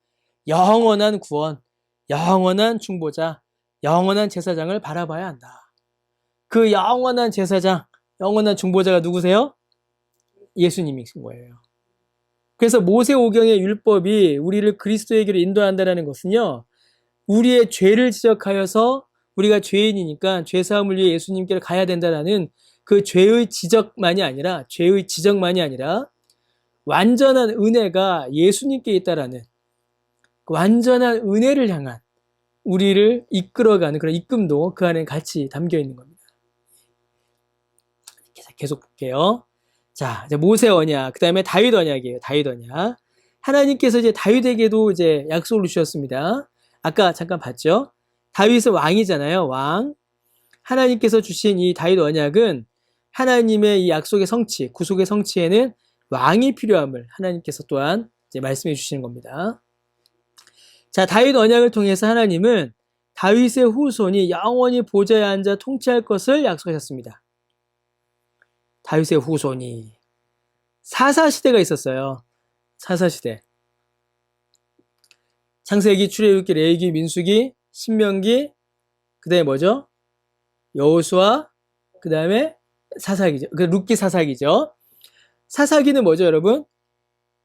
영원한 구원, 영원한 중보자, 영원한 제사장을 바라봐야 한다. 그 영원한 제사장, 영원한 중보자가 누구세요? 예수님이신 거예요. 그래서 모세오경의 율법이 우리를 그리스도에게로 인도한다는 것은요, 우리의 죄를 지적하여서 우리가 죄인이니까 죄사함을 위해 예수님께로 가야 된다는 그 죄의 지적만이 아니라 완전한 은혜가 예수님께 있다라는 그 완전한 은혜를 향한 우리를 이끌어가는 그런 이끔도 그 안에 같이 담겨 있는 겁니다. 계속 볼게요. 자, 이제 모세 언약, 그 다음에 다윗 언약이에요. 다윗 언약. 하나님께서 이제 다윗에게도 이제 약속을 주셨습니다. 아까 잠깐 봤죠? 다윗은 왕이잖아요. 왕. 하나님께서 주신 이 다윗 언약은 하나님의 이 약속의 성취, 구속의 성취에는 왕이 필요함을 하나님께서 또한 이제 말씀해 주시는 겁니다. 자, 다윗 언약을 통해서 하나님은 다윗의 후손이 영원히 보좌에 앉아 통치할 것을 약속하셨습니다. 다윗의 후손이 사사시대가 있었어요. 사사시대. 창세기, 출애굽기, 레위기, 민수기, 신명기, 그 다음에 뭐죠? 여호수아, 그 다음에 사사기죠. 그 룻기 사사기죠. 사사기는 뭐죠, 여러분?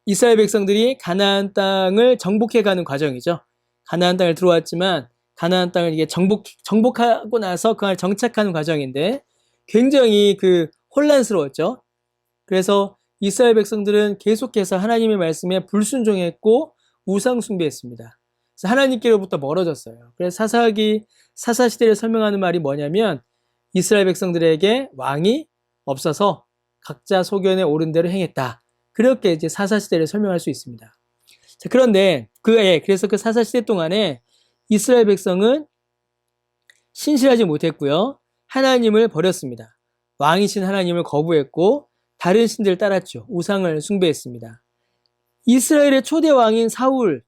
이스라엘 백성들이 가나안 땅을 정복해가는 과정이죠. 가나안 땅을 들어왔지만 가나안 땅을 이게 정복하고 나서 그 안에 정착하는 과정인데 굉장히 그 혼란스러웠죠. 그래서 이스라엘 백성들은 계속해서 하나님의 말씀에 불순종했고 우상 숭배했습니다. 그래서 하나님께로부터 멀어졌어요. 그래서 사사시대를 설명하는 말이 뭐냐면 이스라엘 백성들에게 왕이 없어서 각자 소견에 오른 대로 행했다. 그렇게 이제 사사시대를 설명할 수 있습니다. 자, 그런데 그래서 그 사사시대 동안에 이스라엘 백성은 신실하지 못했고요. 하나님을 버렸습니다. 왕이신 하나님을 거부했고 다른 신들을 따랐죠. 우상을 숭배했습니다. 이스라엘의 초대 왕인 사울은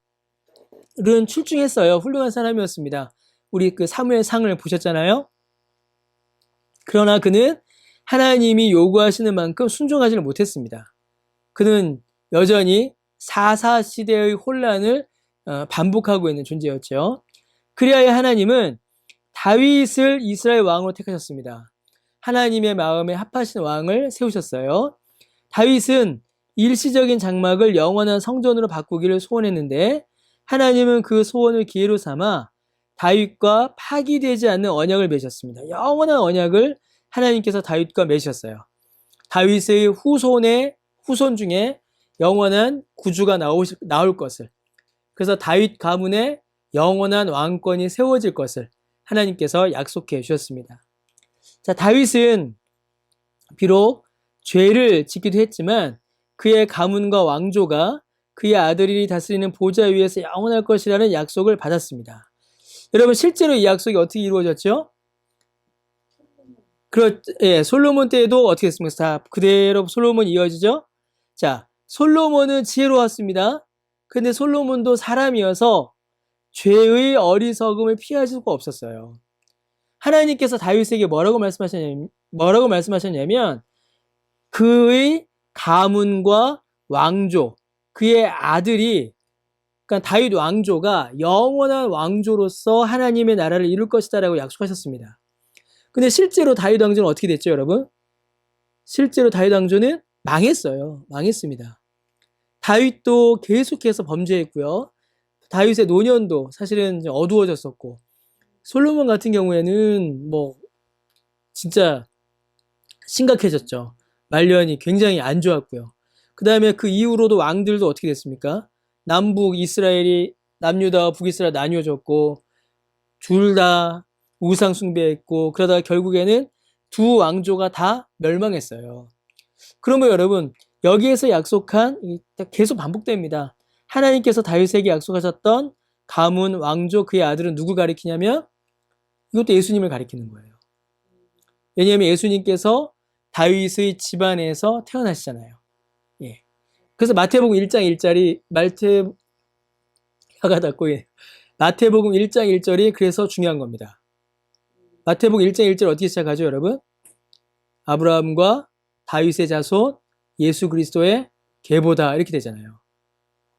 출중했어요. 훌륭한 사람이었습니다. 우리 그 사무엘 상을 보셨잖아요. 그러나 그는 하나님이 요구하시는 만큼 순종하지는 못했습니다. 그는 여전히 사사시대의 혼란을 반복하고 있는 존재였죠. 그리하여 하나님은 다윗을 이스라엘 왕으로 택하셨습니다. 하나님의 마음에 합하신 왕을 세우셨어요. 다윗은 일시적인 장막을 영원한 성전으로 바꾸기를 소원했는데 하나님은 그 소원을 기회로 삼아 다윗과 파기되지 않는 언약을 맺으셨습니다. 영원한 언약을 하나님께서 다윗과 맺으셨어요. 다윗의 후손 중에 영원한 구주가 나올 것을, 그래서 다윗 가문에 영원한 왕권이 세워질 것을 하나님께서 약속해 주셨습니다. 자, 다윗은 비록 죄를 짓기도 했지만 그의 가문과 왕조가 그의 아들이 다스리는 보좌 위에서 영원할 것이라는 약속을 받았습니다. 여러분, 실제로 이 약속이 어떻게 이루어졌죠? 솔로몬 때에도 어떻게 했습니까? 자, 그대로 솔로몬이 이어지죠? 자, 솔로몬은 지혜로웠습니다. 근데 솔로몬도 사람이어서 죄의 어리석음을 피할 수가 없었어요. 하나님께서 다윗에게 뭐라고 말씀하셨냐면 그의 가문과 왕조, 그의 아들이 그러니까 다윗 왕조가 영원한 왕조로서 하나님의 나라를 이룰 것이다라고 약속하셨습니다. 근데 실제로 다윗 왕조는 어떻게 됐죠, 여러분? 실제로 다윗 왕조는 망했어요. 망했습니다. 다윗도 계속해서 범죄했고요. 다윗의 노년도 사실은 어두워졌었고, 솔로몬 같은 경우에는 뭐 진짜 심각해졌죠. 말년이 굉장히 안 좋았고요. 그 다음에 그 이후로도 왕들도 어떻게 됐습니까? 남북 이스라엘이 남유다와 북이스라엘 나뉘어졌고, 둘 다 우상 숭배했고, 그러다가 결국에는 두 왕조가 다 멸망했어요. 그러면 여러분, 여기에서 약속한 계속 반복됩니다. 하나님께서 다윗에게 약속하셨던 가문 왕조 그의 아들은 누구 가리키냐면 이것도 예수님을 가리키는 거예요. 왜냐하면 예수님께서 다윗의 집안에서 태어나시잖아요. 예. 그래서 마태복음 1장 1절이 마태복음 1장 1절이 그래서 중요한 겁니다. 마태복음 1장 1절 어떻게 시작하죠, 여러분? 아브라함과 다윗의 자손 예수 그리스도의 계보다 이렇게 되잖아요.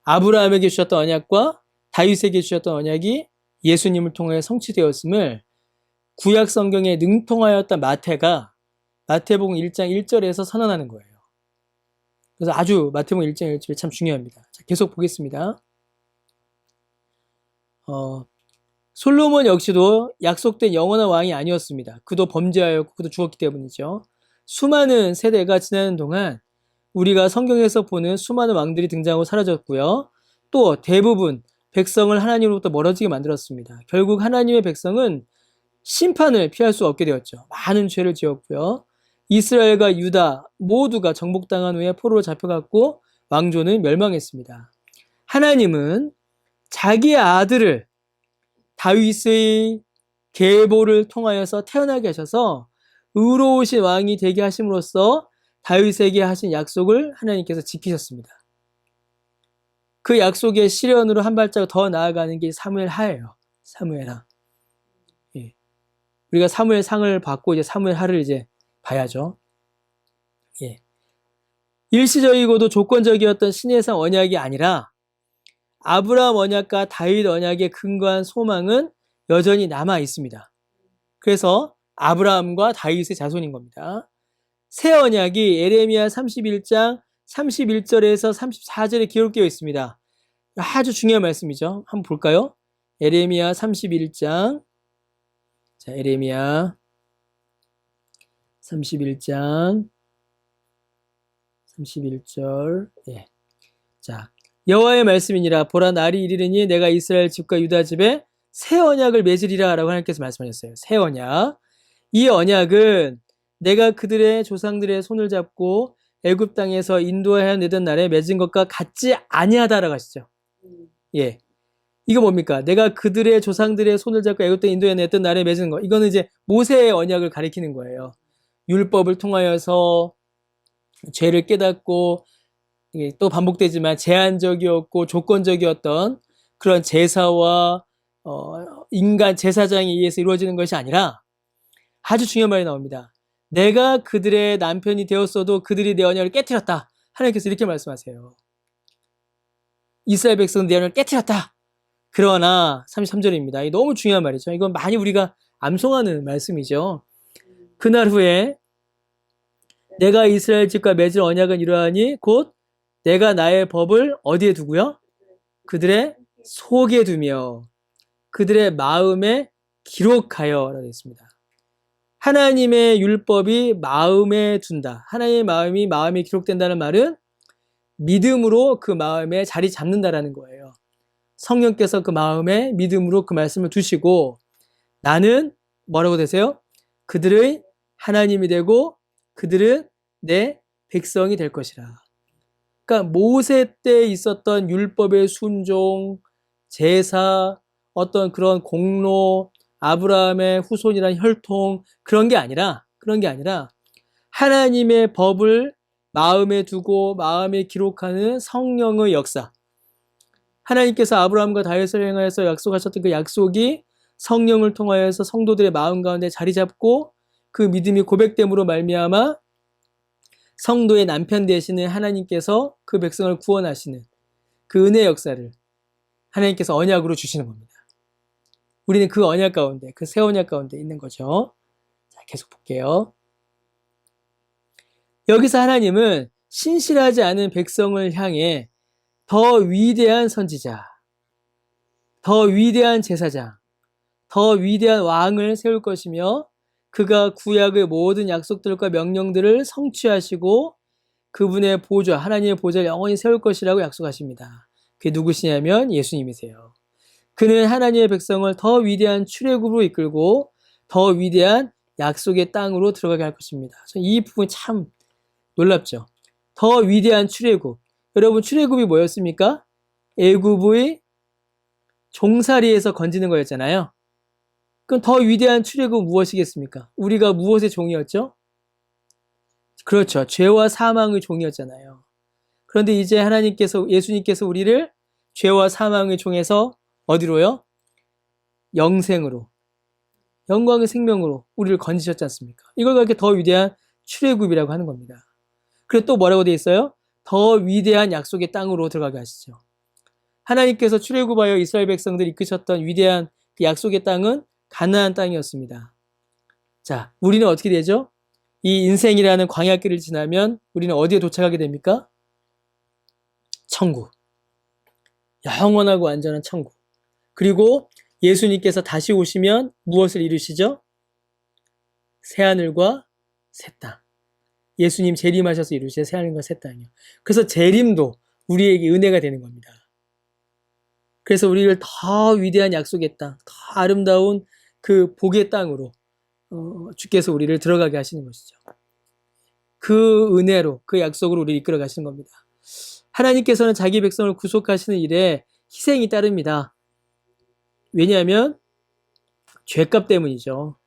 아브라함에게 주셨던 언약과 다윗에게 주셨던 언약이 예수님을 통해 성취되었음을 구약 성경에 능통하였던 마태가 마태복음 1장 1절에서 선언하는 거예요. 그래서 아주 마태복음 1장 1절이 참 중요합니다. 자, 계속 보겠습니다. 솔로몬 역시도 약속된 영원한 왕이 아니었습니다. 그도 범죄하였고 그도 죽었기 때문이죠. 수많은 세대가 지나는 동안 우리가 성경에서 보는 수많은 왕들이 등장하고 사라졌고요. 또 대부분 백성을 하나님으로부터 멀어지게 만들었습니다. 결국 하나님의 백성은 심판을 피할 수 없게 되었죠. 많은 죄를 지었고요. 이스라엘과 유다 모두가 정복당한 후에 포로로 잡혀갔고 왕조는 멸망했습니다. 하나님은 자기의 아들을 다윗의 계보를 통하여서 태어나게 하셔서 의로우신 왕이 되게 하심으로써 다윗에게 하신 약속을 하나님께서 지키셨습니다. 그 약속의 실현으로 한 발자국 더 나아가는 게 사무엘하예요. 사무엘하. 예. 우리가 사무엘상을 받고 이제 사무엘하를 이제 봐야죠. 예. 일시적이고도 조건적이었던 신해상 언약이 아니라 아브라함 언약과 다윗 언약에 근거한 소망은 여전히 남아 있습니다. 그래서 아브라함과 다윗의 자손인 겁니다. 새 언약이 에레미야 31장 31절에서 34절에 기록되어 있습니다. 아주 중요한 말씀이죠. 한번 볼까요? 에레미야 31장. 자, 에레미야 31장 31절. 예. 자, 여호와의 말씀이니라. 보라, 날이 이르리니 내가 이스라엘 집과 유다 집에 새 언약을 맺으리라 라고 하나님께서 말씀하셨어요. 새 언약. 이 언약은 내가 그들의 조상들의 손을 잡고 애굽 땅에서 인도하여 내던 날에 맺은 것과 같지 아니하다라고 하시죠. 예. 이거 뭡니까? 내가 그들의 조상들의 손을 잡고 애굽 땅에 인도하여 냈던 날에 맺은 것. 이거는 이제 모세의 언약을 가리키는 거예요. 율법을 통하여서 죄를 깨닫고 또 반복되지만 제한적이었고 조건적이었던 그런 제사와 인간 제사장에 의해서 이루어지는 것이 아니라 아주 중요한 말이 나옵니다. 내가 그들의 남편이 되었어도 그들이 내 언약을 깨트렸다. 하나님께서 이렇게 말씀하세요. 이스라엘 백성은 내 언약을 깨트렸다. 그러나 33절입니다. 이 너무 중요한 말이죠. 이건 많이 우리가 암송하는 말씀이죠. 그날 후에 내가 이스라엘 집과 맺을 언약은 이러하니 곧 내가 나의 법을 어디에 두고요? 그들의 속에 두며 그들의 마음에 기록하여 라고 했습니다. 하나님의 율법이 마음에 둔다. 하나님의 마음에 기록된다는 말은 믿음으로 그 마음에 자리 잡는다라는 거예요. 성령께서 그 마음에 믿음으로 그 말씀을 두시고 나는 뭐라고 되세요? 그들의 하나님이 되고 그들은 내 백성이 될 것이라. 그러니까 모세 때 있었던 율법의 순종, 제사, 어떤 그런 공로, 아브라함의 후손이란 혈통 그런 게 아니라 하나님의 법을 마음에 두고 마음에 기록하는 성령의 역사. 하나님께서 아브라함과 다윗을 행하여서 약속하셨던 그 약속이 성령을 통하여서 성도들의 마음 가운데 자리 잡고 그 믿음이 고백됨으로 말미암아 성도의 남편 되시는 하나님께서 그 백성을 구원하시는 그 은혜의 역사를 하나님께서 언약으로 주시는 겁니다. 우리는 그 언약 가운데, 그 새 언약 가운데 있는 거죠. 자, 계속 볼게요. 여기서 하나님은 신실하지 않은 백성을 향해 더 위대한 선지자, 더 위대한 제사장, 더 위대한 왕을 세울 것이며 그가 구약의 모든 약속들과 명령들을 성취하시고 그분의 보좌, 하나님의 보좌를 영원히 세울 것이라고 약속하십니다. 그게 누구시냐면 예수님이세요. 그는 하나님의 백성을 더 위대한 출애굽으로 이끌고 더 위대한 약속의 땅으로 들어가게 할 것입니다. 이 부분이 참 놀랍죠. 더 위대한 출애굽. 여러분, 출애굽이 뭐였습니까? 애굽의 종살이에서 건지는 거였잖아요. 그럼 더 위대한 출애굽은 무엇이겠습니까? 우리가 무엇의 종이었죠? 그렇죠. 죄와 사망의 종이었잖아요. 그런데 이제 예수님께서 우리를 죄와 사망의 종에서 어디로요? 영생으로, 영광의 생명으로 우리를 건지셨지 않습니까? 이걸 그렇게 더 위대한 출애굽이라고 하는 겁니다. 그리고 또 뭐라고 되어 있어요? 더 위대한 약속의 땅으로 들어가게 하시죠. 하나님께서 출애굽하여 이스라엘 백성들을 이끄셨던 위대한 그 약속의 땅은 가나안 땅이었습니다. 자, 우리는 어떻게 되죠? 이 인생이라는 광야길을 지나면 우리는 어디에 도착하게 됩니까? 천국. 영원하고 안전한 천국. 그리고 예수님께서 다시 오시면 무엇을 이루시죠? 새하늘과 새 땅. 예수님 재림하셔서 이루실 새하늘과 새 땅이요. 그래서 재림도 우리에게 은혜가 되는 겁니다. 그래서 우리를 더 위대한 약속의 땅, 더 아름다운 그 복의 땅으로 주께서 우리를 들어가게 하시는 것이죠. 그 은혜로, 그 약속으로 우리를 이끌어 가시는 겁니다. 하나님께서는 자기 백성을 구속하시는 일에 희생이 따릅니다. 왜냐하면 죄값 때문이죠.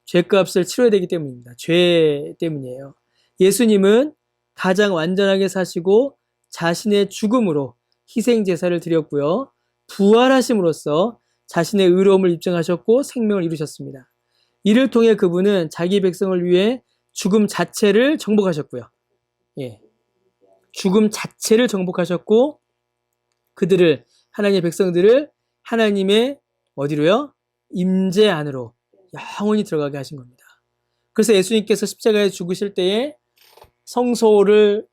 죄값을 치러야 되기 때문입니다. 죄 때문이에요. 예수님은 가장 완전하게 사시고 자신의 죽음으로 희생 제사를 드렸고요. 부활하심으로써 자신의 의로움을 입증하셨고 생명을 이루셨습니다. 이를 통해 그분은 자기 백성을 위해 죽음 자체를 정복하셨고요. 예. 죽음 자체를 정복하셨고 그들을, 하나님의 백성들을 하나님의 어디로요? 임재 안으로 영원히 들어가게 하신 겁니다. 그래서 예수님께서 십자가에 죽으실 때에 성소를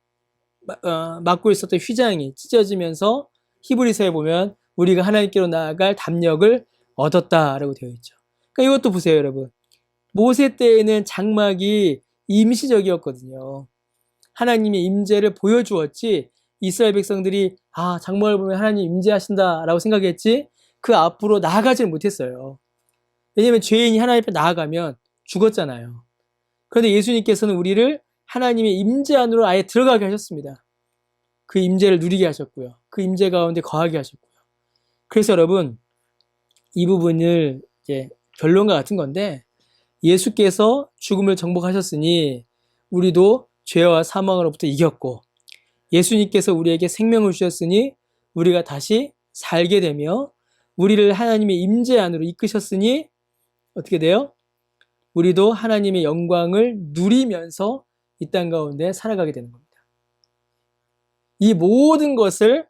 막고 있었던 휘장이 찢어지면서 히브리서에 보면 우리가 하나님께로 나아갈 담력을 얻었다라고 되어 있죠. 그러니까 이것도 보세요, 여러분. 모세 때에는 장막이 임시적이었거든요. 하나님의 임재를 보여주었지 이스라엘 백성들이 장막을 보면 하나님 임재하신다라고 생각했지 그 앞으로 나아가지는 못했어요. 왜냐하면 죄인이 하나님 앞에 나아가면 죽었잖아요. 그런데 예수님께서는 우리를 하나님의 임재 안으로 아예 들어가게 하셨습니다. 그 임재를 누리게 하셨고요. 그 임재 가운데 거하게 하셨고요. 그래서 여러분, 이 부분을 이제 결론과 같은 건데 예수께서 죽음을 정복하셨으니 우리도 죄와 사망으로부터 이겼고 예수님께서 우리에게 생명을 주셨으니 우리가 다시 살게 되며 우리를 하나님의 임재 안으로 이끄셨으니 어떻게 돼요? 우리도 하나님의 영광을 누리면서 이 땅 가운데 살아가게 되는 겁니다. 이 모든 것을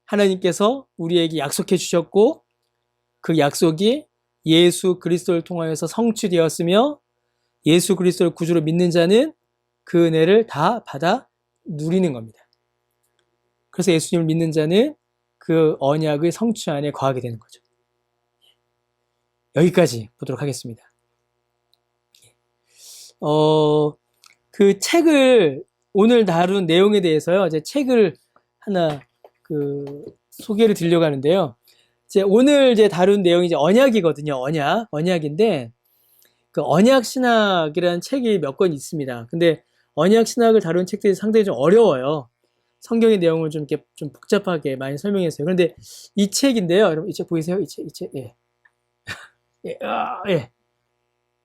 하나님께서 우리에게 약속해 주셨고 그 약속이 예수 그리스도를 통하여서 성취되었으며 예수 그리스도를 구주로 믿는 자는 그 은혜를 다 받아 누리는 겁니다. 그래서 예수님을 믿는 자는 그 언약의 성취 안에 거하게 되는 거죠. 여기까지 보도록 하겠습니다. 그 책을 오늘 다룬 내용에 대해서요. 이제 책을 하나 소개를 드리려고 하는데요. 오늘 다룬 내용이 이제 언약이거든요. 언약인데 그 언약 신학이라는 책이 몇 권 있습니다. 근데 언약 신학을 다룬 책들이 상당히 좀 어려워요. 성경의 내용을 좀 이렇게 좀 복잡하게 많이 설명했어요. 그런데 이 책인데요. 여러분 이 책 보이세요? 이 책. 예. 예.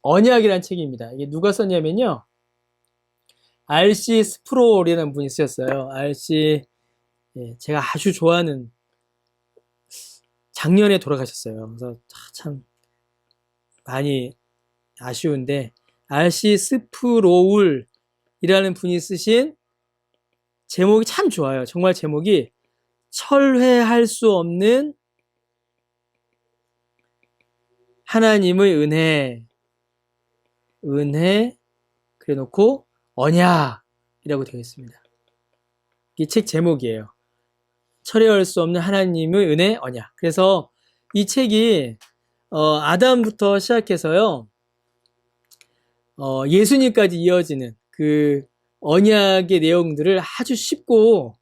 언약이라는 책입니다. 이게 누가 썼냐면요. R.C. 스프롤이라는 분이 쓰셨어요. R.C. 예, 제가 아주 좋아하는 작년에 돌아가셨어요. 그래서 참 많이 아쉬운데 R.C. 스프롤이라는 분이 쓰신 제목이 참 좋아요. 정말 제목이 철회할 수 없는 하나님의 은혜 그래 놓고 언약이라고 되어 있습니다. 이 책 제목이에요. 철회할 수 없는 하나님의 은혜 언약. 그래서 이 책이 아담부터 시작해서요. 예수님까지 이어지는 그 언약의 내용들을 아주 쉽고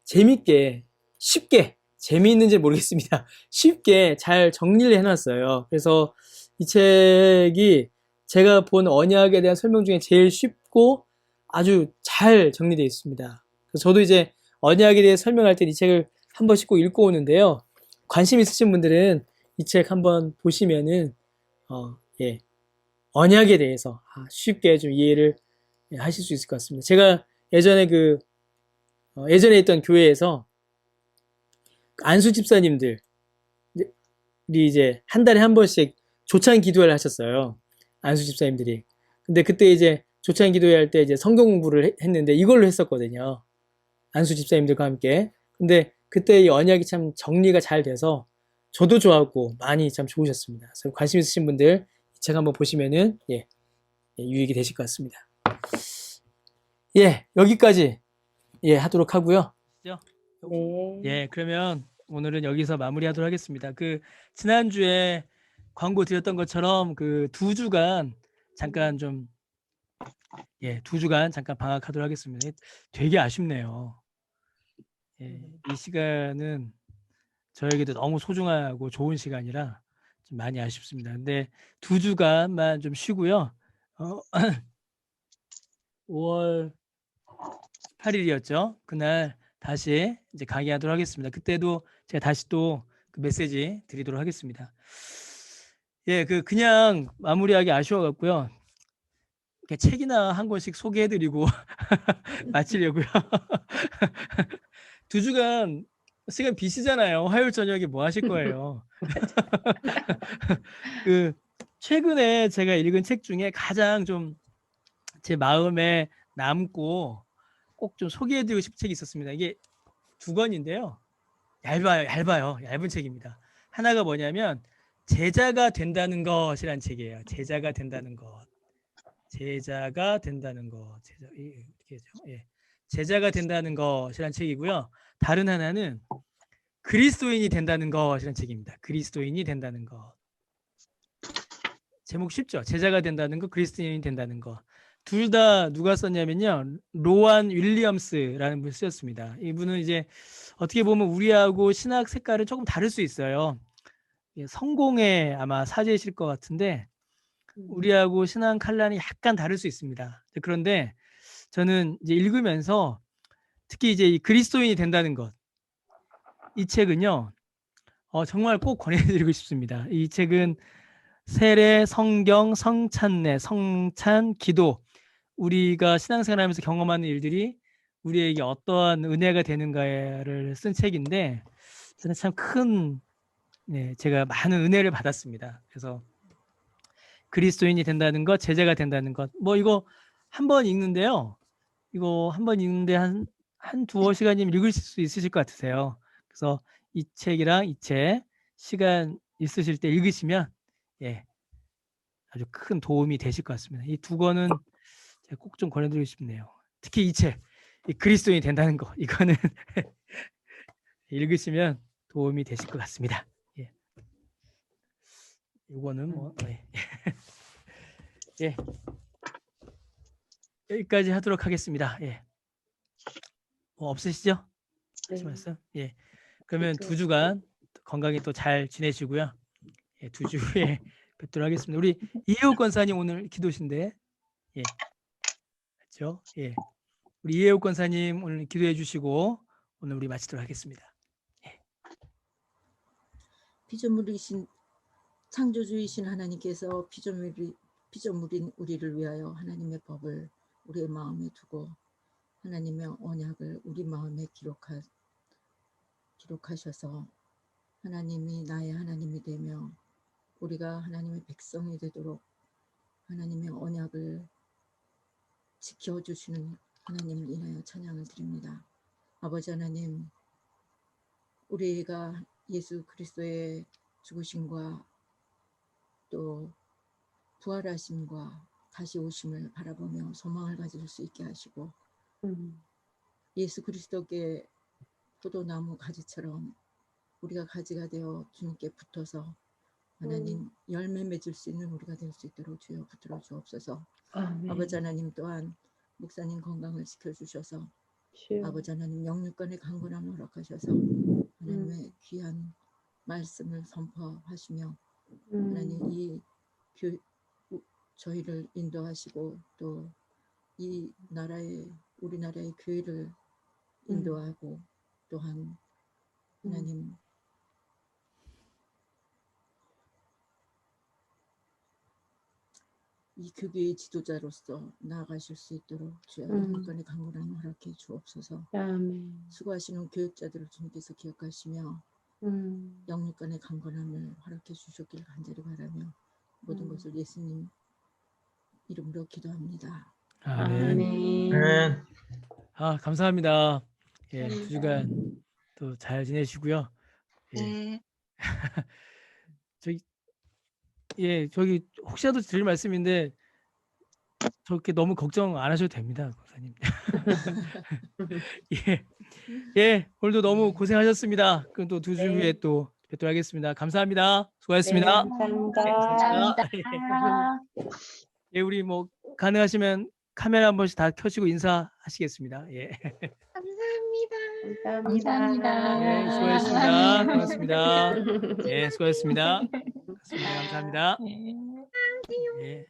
재밌게 쉽게 재미있는지 모르겠습니다. 쉽게 잘 정리를 해놨어요. 그래서 이 책이 제가 본 언약에 대한 설명 중에 제일 쉽고 아주 잘 정리되어 있습니다. 그래서 저도 이제 언약에 대해 설명할 때 이 책을 한 번씩 꼭 읽고 오는데요. 관심 있으신 분들은 이 책 한번 보시면은 예, 언약에 대해서 쉽게 좀 이해를 하실 수 있을 것 같습니다. 제가 예전에 예전에 있던 교회에서 안수 집사님들이 이제 한 달에 한 번씩 조찬 기도회를 하셨어요. 안수 집사님들이. 근데 그때 이제 조찬 기도회 할 때 이제 성경 공부를 했는데 이걸로 했었거든요. 안수 집사님들과 함께. 근데 그때 이 언약이 참 정리가 잘 돼서 저도 좋았고 많이 참 좋으셨습니다. 그래서 관심 있으신 분들 이 책 한번 보시면은 유익이 되실 것 같습니다. 여기까지 하도록 하고요. 네. 그러면 오늘은 여기서 마무리하도록 하겠습니다. 지난주에 광고 드렸던 것처럼 그 2주간 잠깐 좀 2주간 잠깐 방학하도록 하겠습니다. 되게 아쉽네요. 이 시간은 저에게도 너무 소중하고 좋은 시간이라 좀 많이 아쉽습니다. 근데 2주간만 좀 쉬고요. 5월 8일이었죠. 그날 다시 이제 강의하도록 하겠습니다. 그때도 제가 다시 또 그 메시지 드리도록 하겠습니다. 그냥 마무리하기 아쉬워 갖고요. 이렇게 책이나 한 권씩 소개해드리고 마치려고요. 2주간 시간 비시잖아요. 화요일 저녁에 뭐 하실 거예요? 최근에 제가 읽은 책 중에 가장 좀 제 마음에 남고 꼭 좀 소개해드리고 싶은 책이 있었습니다. 이게 2권인데요. 얇아요. 얇은 책입니다. 하나가 뭐냐면 제자가 된다는 것이란 책이에요. 제자가 된다는 것. 제자가 된다는 것. 어떻게 하죠? 제자가 된다는 것이란 책이고요. 다른 하나는 그리스도인이 된다는 것이란 책입니다. 그리스도인이 된다는 것. 제목 쉽죠? 제자가 된다는 것, 그리스도인이 된다는 것. 둘 다 누가 썼냐면요. 로안 윌리엄스라는 분이 쓰셨습니다. 이분은 이제 어떻게 보면 우리하고 신학 색깔은 조금 다를 수 있어요. 성공에 아마 사제이실 것 같은데 우리하고 신앙 칼날이 약간 다를 수 있습니다. 그런데 저는 이제 읽으면서 특히 이제 이 그리스도인이 된다는 것, 이 책은요, 정말 꼭 권해드리고 싶습니다. 이 책은 세례, 성경, 성찬례, 성찬, 기도, 우리가 신앙생활하면서 경험하는 일들이 우리에게 어떠한 은혜가 되는가를 쓴 책인데 저는 참 제가 많은 은혜를 받았습니다. 그래서 그리스도인이 된다는 것, 제자가 된다는 것, 이거 한 번 읽는데요. 이거 한 번 읽는데 한 두어 시간이면 읽을 수 있으실 것 같으세요. 그래서 이 책이랑 이 책 시간 있으실 때 읽으시면 아주 큰 도움이 되실 것 같습니다. 이 2권은 제가 꼭 좀 권해드리고 싶네요. 특히 이 책, 이 그리스도인이 된다는 거, 이거는 읽으시면 도움이 되실 것 같습니다. 이거는 여기까지 하도록 하겠습니다. 없으시죠? 하실 말씀? 그러면 2주간 건강히 또 잘 지내시고요. 2주 후에 뵙도록 하겠습니다. 우리 이혜욱 권사님 오늘 기도신데, 맞죠? 우리 이혜욱 권사님 오늘 기도해 주시고 오늘 우리 마치도록 하겠습니다. 피조물이신 창조주이신 하나님께서 피조물인 우리를 위하여 하나님의 법을 우리의 마음에 두고 하나님의 언약을 우리 마음에 기록하셔서 하나님이 나의 하나님이 되며 우리가 하나님의 백성이 되도록 하나님의 언약을 지켜주시는 하나님을 인하여 찬양을 드립니다. 아버지 하나님, 우리가 예수 그리스도의 죽으심과 또 부활하심과 다시 오심을 바라보며 소망을 가질 수 있게 하시고 예수 그리스도께 포도나무 가지처럼 우리가 가지가 되어 주님께 붙어서 하나님 열매 맺을 수 있는 우리가 될 수 있도록 주여 붙들어 주옵소서. 아버지 하나님 또한 목사님 건강을 지켜주셔서 아버지 하나님 영육간의 강건함을 허락하셔서 하나님의 귀한 말씀을 선포하시며 하나님 이 저희를 인도하시고 또 이 나라의 우리나라의 교회를 인도하고 또한 하나님 이 교계의 지도자로서 나아가실 수 있도록 주여 영육간의 강건함을 허락해 주옵소서. 수고하시는 교육자들을 주님께서 기억하시며 영육간의 강건함을 허락해 주셨길 간절히 바라며 모든 것을 예수님 이름으로 기도합니다. 아멘. 아멘. 아, 감사합니다. 예, 2주간 또 잘 지내시고요. 예. 네. 저기 혹시라도 드릴 말씀인데 저렇게 너무 걱정 안 하셔도 됩니다, 목사님. 예, 오늘도 너무 고생하셨습니다. 그럼 또 2주 후에 또 뵙도록 하겠습니다. 감사합니다. 수고하셨습니다. 감사합니다. 예, 우리 뭐 가능하시면 카메라 한 번씩 다 켜시고 인사하시겠습니다. 예. 감사합니다. 예, 수고하셨습니다. 고맙습니다. 예, 수고하셨습니다. 감사합니다. 예.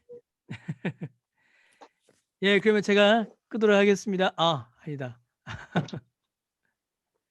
예, 그러면 제가 끄도록 하겠습니다. 아, 아니다.